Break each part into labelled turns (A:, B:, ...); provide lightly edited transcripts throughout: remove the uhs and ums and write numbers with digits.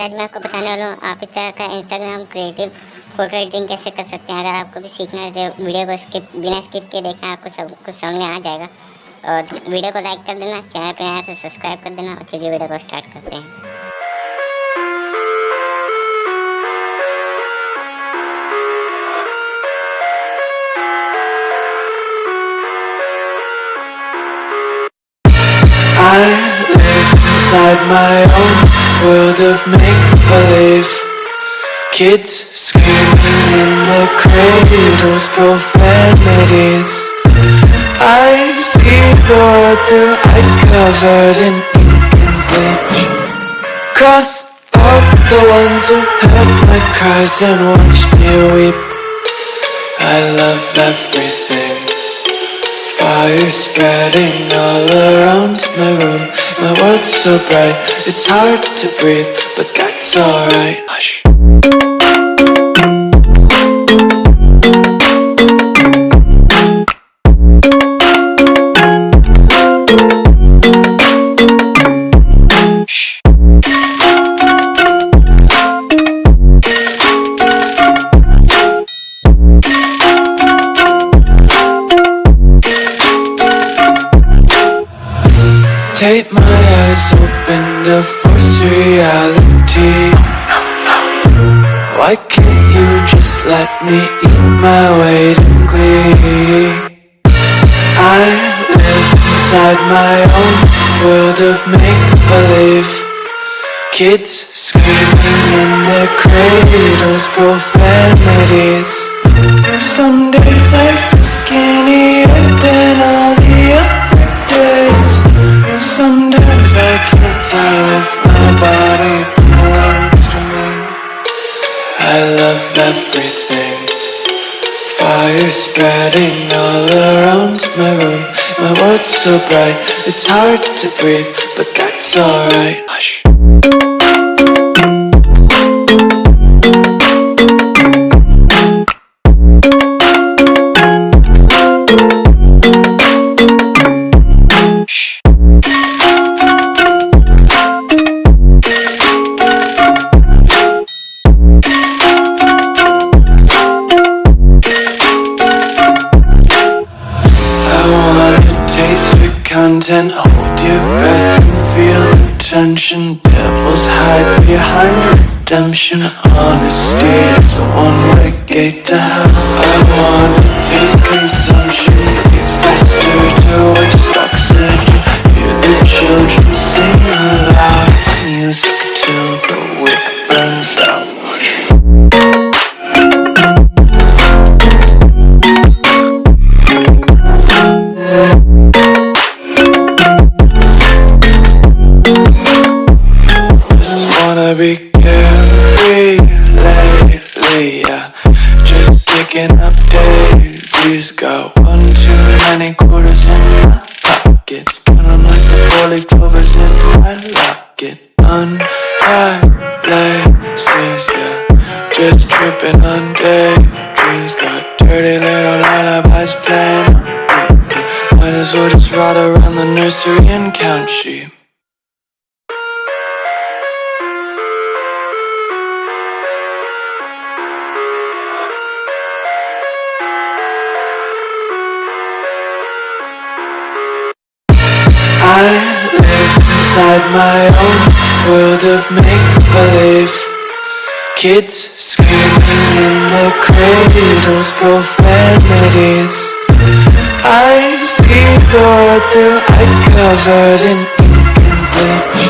A: आज मैं आपको बताने वाला हूँ आप इस तरह का इंस्टाग्राम क्रिएटिव फोटो एडिटिंग कैसे कर सकते हैं। अगर आपको भी सीखना है वीडियो को बिना स्किप के देखना, आपको सब कुछ समझ में आ जाएगा। और वीडियो को लाइक कर देना, चैनल पे आया तो सब्सक्राइब कर देना। और चलिए वीडियो को स्टार्ट करते हैं।
B: Inside my own world of make-believe, kids screaming in their cradles, profanities. I see the world through ice covered in ink and bleach. Cross out the ones who heard my cries and watched me weep. I love everything. Fire spreading all around my room. My world's so bright, it's hard to breathe, but that's alright. Hush. Tape my eyes open to force reality. Why can't you just let me eat my weight in glee? I live inside my own world of make-believe, kids screaming in their cradles, profanities. Some days I feel skinnier than all the other days. Sometimes I can't tell if my body belongs to me. I love everything. Fire spreading all around my room. My world's so bright, it's hard to breathe, but that's alright. Hush. Content, hold your breath and feel the tension. Devils hide behind redemption. Honesty is a one-way gate to hell. I wanna taste consumption, be faster to waste oxygen. Hear the children sing aloud. It's music till the wick burns out. Be carefree lately, yeah. Just picking up daisies. Got one too many quarters in my pockets. Count 'em like the 4-leaf clovers in my locket. Untied laces, yeah. Just tripping on daydreams. Got dirty little lullabies playing on repeat. Might as well just ride around the nursery and count sheep. I live inside my own world of make-believe, kids screaming in their cradles, profanities. I see the world through ice covered in ink and bleach.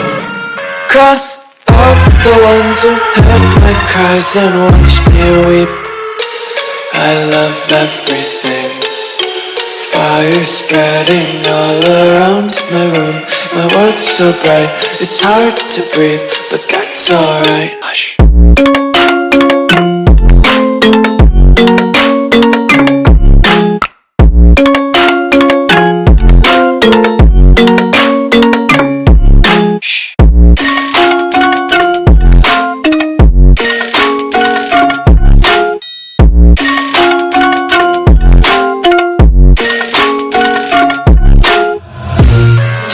B: Cross out the ones who heard my cries and watched me weep. I love everything. Fire spreading all around my room. My world's so bright, it's hard to breathe, but that's alright. Hush.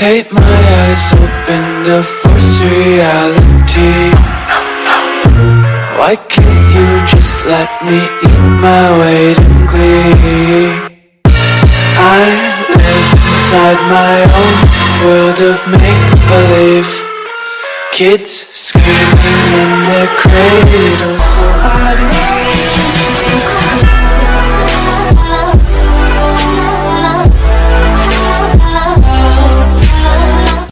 B: Tape my eyes open to force reality. Why can't you just let me eat my weight in glee? I live inside my own world of make-believe. Kids screaming in their cradles.